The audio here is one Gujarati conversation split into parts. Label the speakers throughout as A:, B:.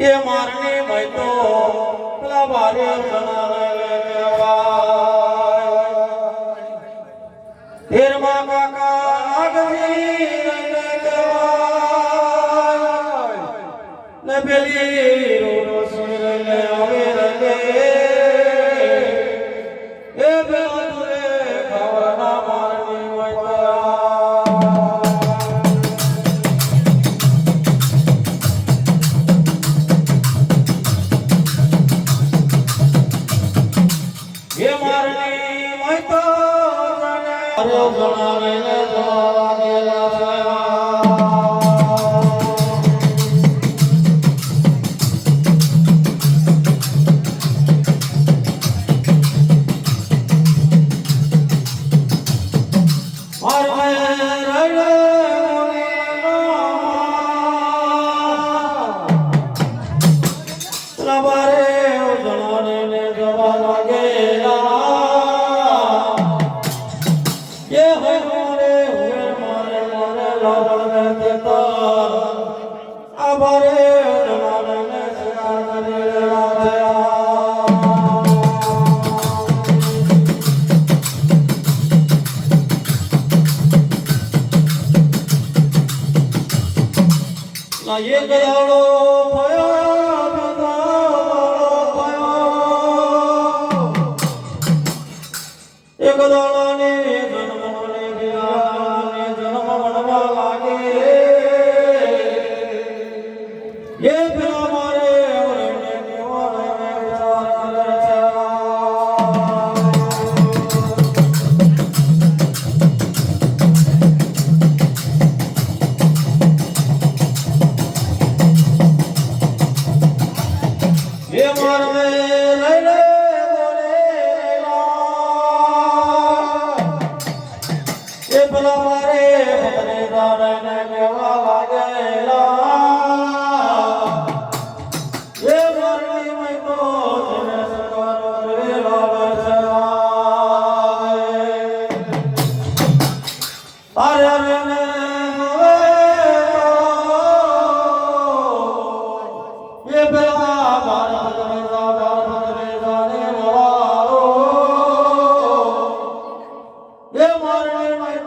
A: એ મારે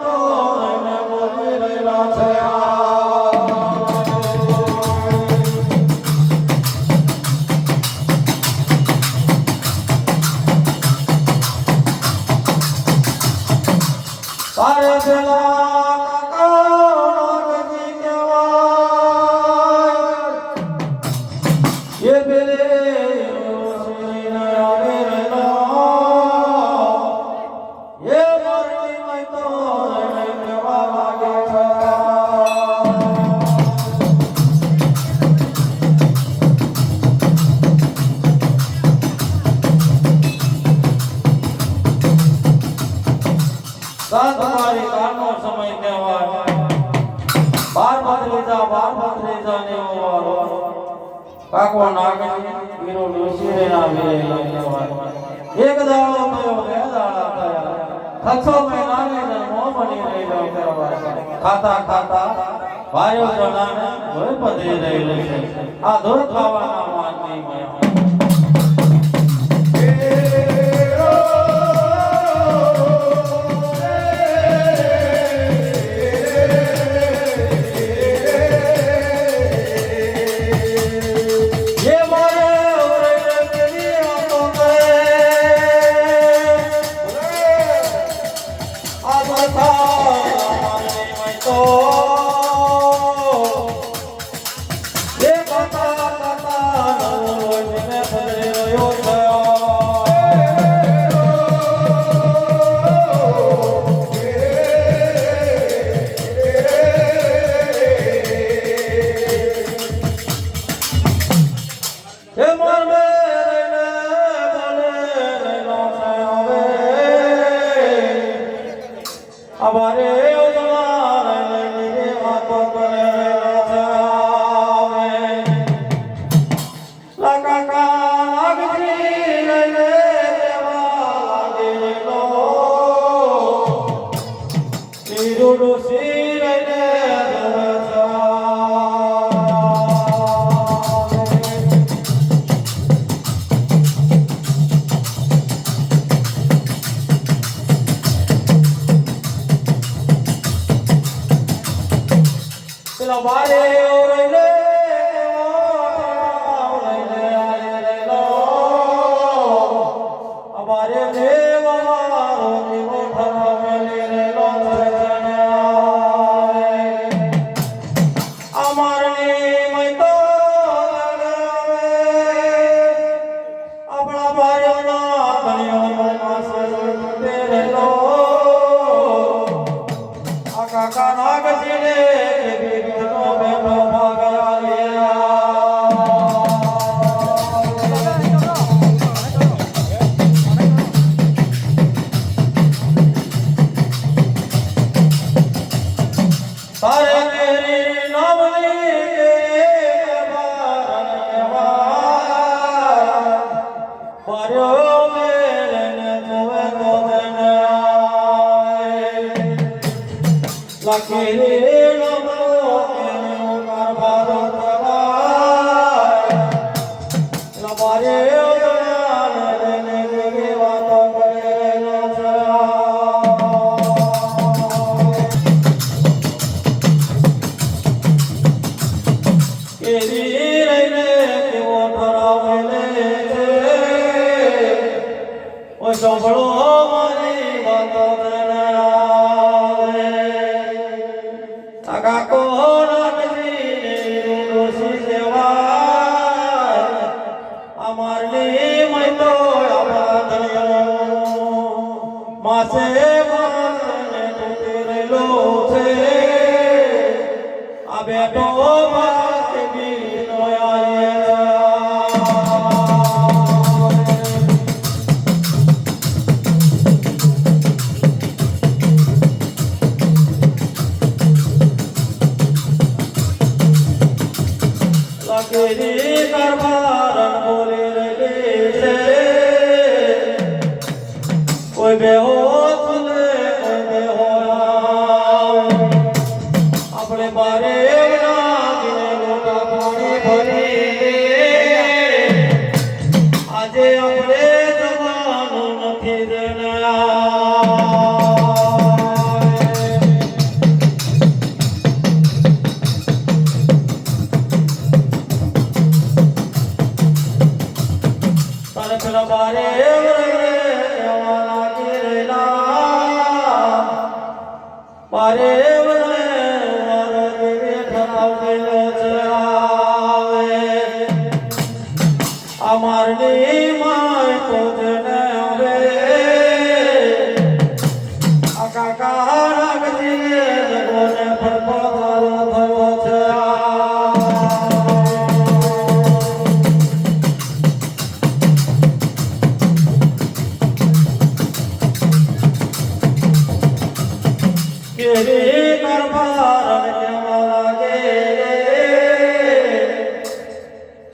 A: તો બોલી રહેલા છે કાકો નાગણી વીરો ડોશી ના વીરે લખેવાય એક દાડો કયો બે દાડા કયા ખસો મે નાને ને મોમની રહી લખેવાય ખાતા ખાતા વાયો જણાને ભય પધી રહેલું છે આ ધોર ખાવાના માનની મયા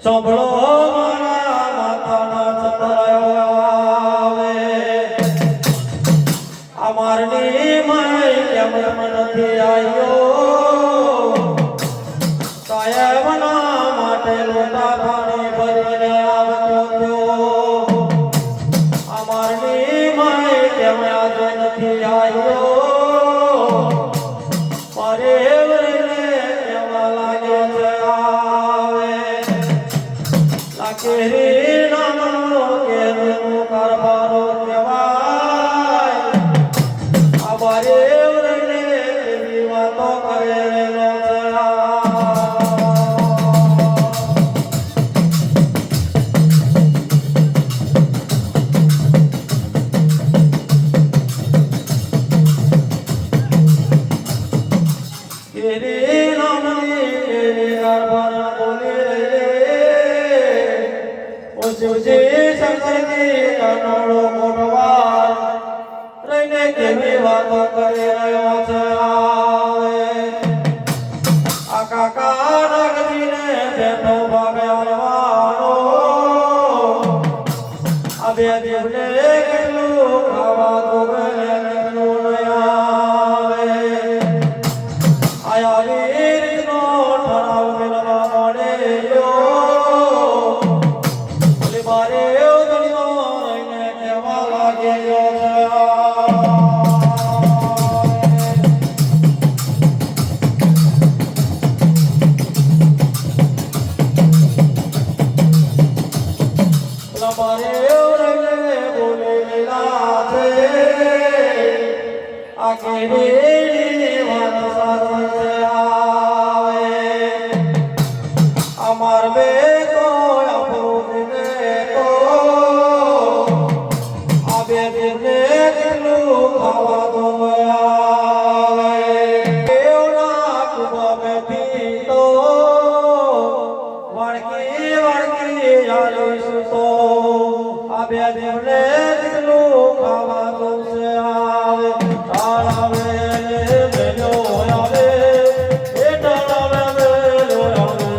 A: સાંભળો મારા માતાના ચતરાવે આ મારની માય કેમ નથી આવ્યો સાહેબના માટે લોટા પાણી ભરીને આવતો આ મારની માય કેમ આજે નથી આવ્યો મારે કેરી નામનો કેરનો કારભારો કહેવાય આ બારે રહીને એવી વાતો કરેલો છે કેરી નામની કેરી કારભાર બોલી શિવજી શંકરજી કનોડો મોટવાર રહીને કેવી વાતો કરી રહ્યો છે આ કાકા નાગજીને બેઠો ભાગે હલવાનો આ બે દિવને કેટલું ખાવા દોગે કેટલું નહીં આવે આયા રીતનો ઠરાવ મેળવા મળ્યો મારે દુનિયા રહીને કેવા લાગ્યો મારે રહીને બોલેલા છે આ કેવી વાત સાચી આવે અમાર બે તો ખાવા દો કેવડા કુબાબેથી તો વળકી વળકી આવીશું તો આ બે દેવને દીકલું ખાવા દો છે આવે તાળાવે મેલો આવે એ તાળાવે મેલો આવે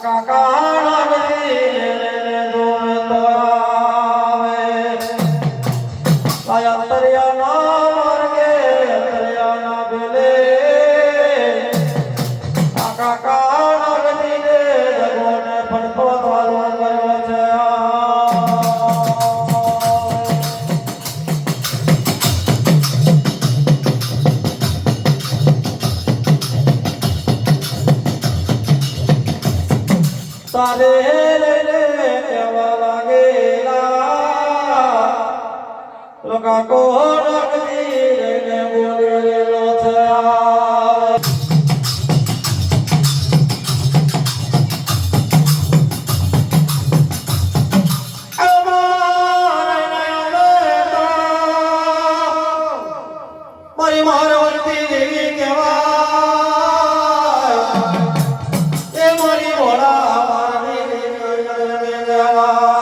A: કાકા નગરી દૂર તો આવે અંતરિયાના માર્ગે અંતરિયાના બેલે કાકા નગરી જગોને પડતો દ્વારો કર્યો છે તારે રે કેવા લાગેલા લોકા કોણ નગરી રે બોલેલો છે મારી મારવતી દેવી કેવા એ મારી ભોળા મારી દેવી કેવા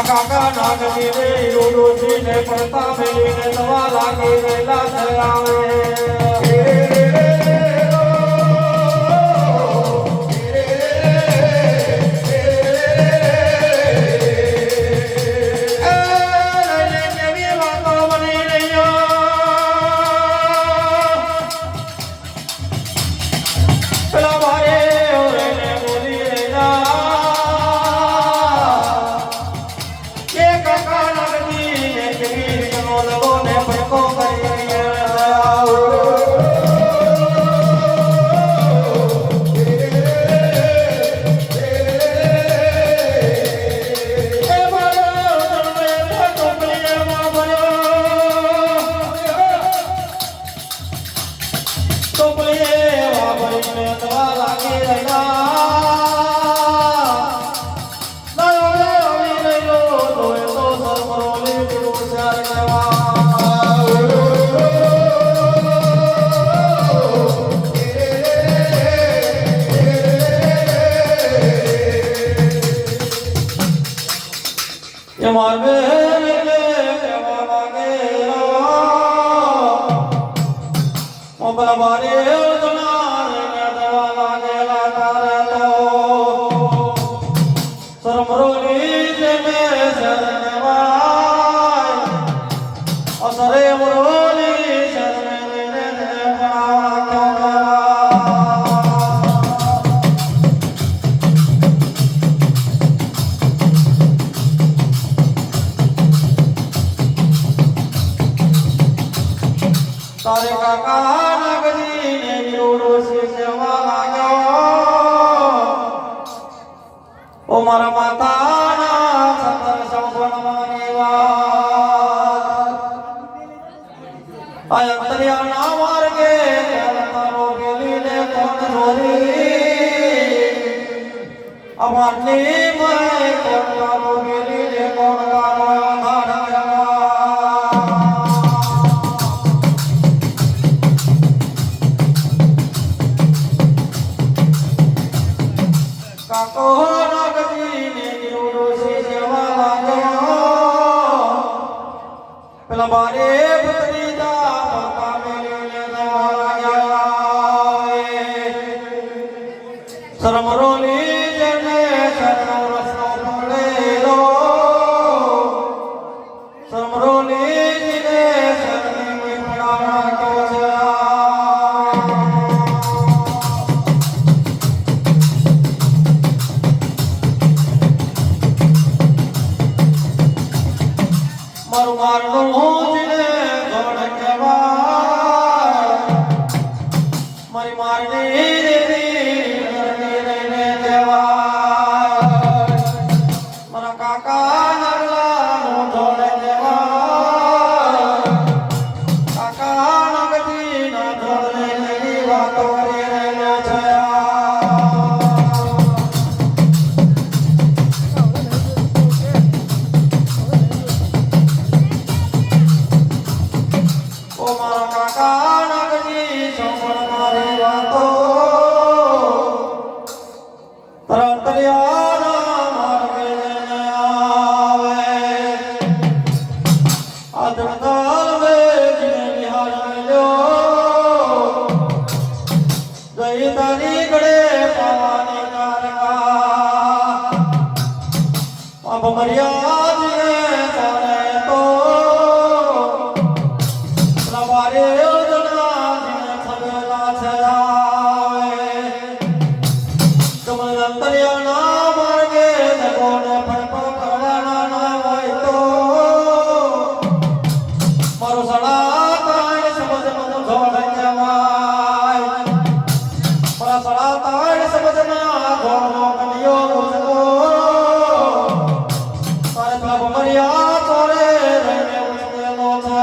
A: કાકા નાગની રે યોડોથી ને પડતા મેલીને દવા લાગી વેલા થયાવે પેલા ભાઈ મારે કેવા લાગેલા બારે જણાને દવા લાગેલા તારે તો સરમરોલી જેને શરણવાય અસરે મરોલી શરણે રે તારે કાકા નગરી ને વિરોડો સેવા લાગ્યો ઓ મારા માતાના સતર સંભળવાની વાત આ અંતરિયાના માર્ગે તારો ગેલીને કોણ જોરી અમારની મય કોણ તારો ગેલીને કોણ તારો કાકો નગરી ને યોડોથી સેવા લાગ્યો પેલા બારે ભત્રીજા પોતા મેલીને દવા લાગ્યા સરમરોલી જેને શરણો રસ્તો પડેલો સરમરોલી જીને શરણે પડાણા ક્યો છે મારું મારનું જીને ગોળ કહેવાય મારી મારની દેવી રને કહેવાય મારા કાકા નગલાનું ધોળ કહેવાય કાકા નગરીના ધોળને એવી વાતો કરી રહેલો છે अब मर्याद जाने तो रवारे योजना जिने खगला छावे कमल अंतरिया ना मार्गे जगोने फड़प करना ना होय तो मारो सड़ा ताण समझ मत छोड़ जवाय मारा सड़ा ताण समझ ना छोड़ कलियो मुझको सारे प्रभु मरिया तोरे रहने उसके लोचा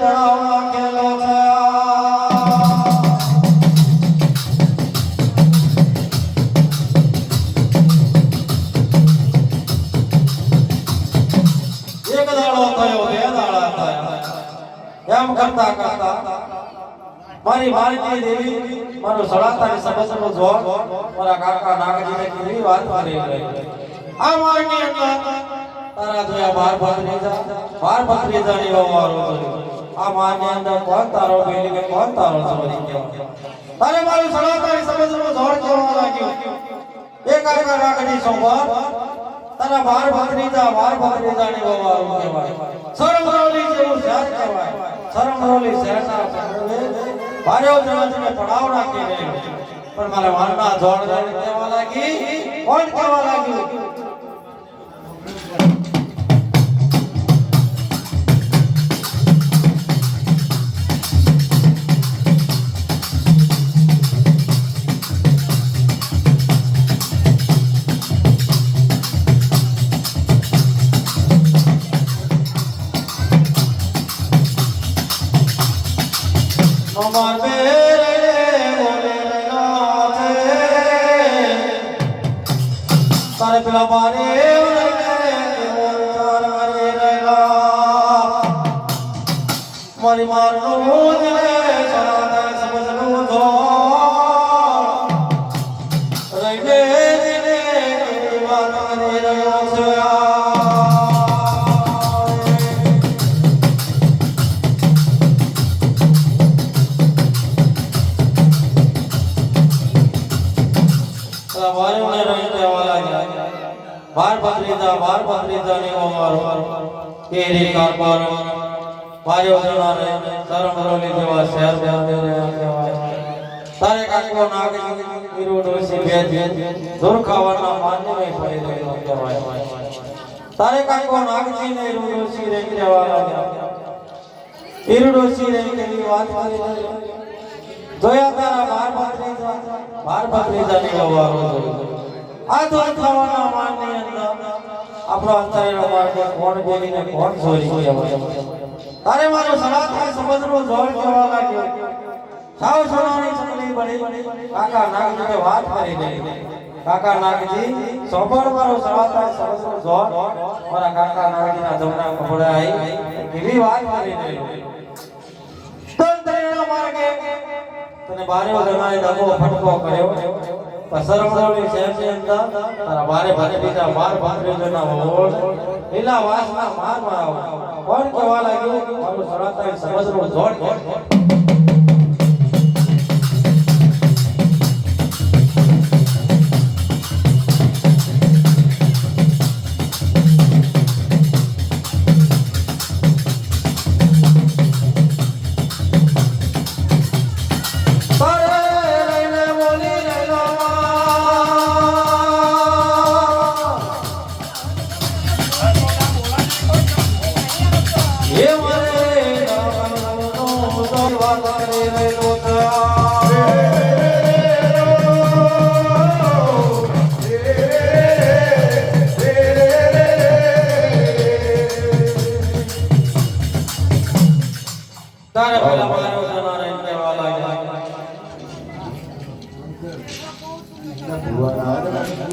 A: તળાવ નાખેલો છે એક દાડો થયો બે દાડા થયા એમ કરતા કરતા મારી માલતી દેવી મારો સળાતાની સમજનો જોર મારા કાકા નાગજીને કેવી વાત કરી રહી આ મારની અંદર તારા જોયા 12 ભત્રીજાની વારો આ મારની અંદર કોણ તારો બેલી કે કોણ તારો છોરી કેવો તારે મારું સળાતાની સમજનો જોર કેવા લાગ્યો એ કાકા નાગજી સંભાર તારા 12 ભત્રીજાની વારો કહેવાય શરમરોલી જેવું શહેર કહેવાય શરમરોલી શહેરના ભાર્યો જણાજીને પડાવ નાખી રહ્યો પણ મારા વારના જોડ કહેવા લાગી કોણ કહેવા લાગ્યું અમાર બેરે બોલે છે તારે પેલા મારે મારી મારનું સમજનું ધો રહીને વાત કરી રહ્યો છે બાર ભત્રીજાની ઓમારો કેરી કારબાર ભાર્યો જણાને શરમરોલી જેવા શહેર તારે કાકો નાગજી વિરોડોસી ભેદ દુરખાવાના માન્યને પડી રહ્યો કહેવાય તારે કાકો નાગજી ને વિરોડોસી રે કહેવા લાગ્યા વિરોડોસી રે કેવી વાત કરી જોયા તારા 12 ભત્રીજાની ઓમારો આ દુરખાવાના માનની અંદર આપણો અંતરેલો માર્ગ કોણ બોલીને કોણ ચોરી કહેવાય તારે મારો સળાતાની સમજનો જોર કહેવા લાગ્યો સાવ સોનાની ચકલી બની કાકા નાગજીને વાત કરી દે કાકા નાગજી સોબળ મારો સળાતાની સમજનો જોર મારા કાકા નાગજીના જમણા કપડા આવી એવી વાત કરી દે અંતરેલો માર્ગે તને બારે જણાએ દગો ફટકો કર્યો શરમરોલી શહેરની અંદર તારા 12 ભત્રીજાના હોળ લીલા વાસના માર મારાવ કોણ કહેવા લાગ્યું મારું સળાતાની સમજનો જોડ એ મારે વાત કરી રહ્યો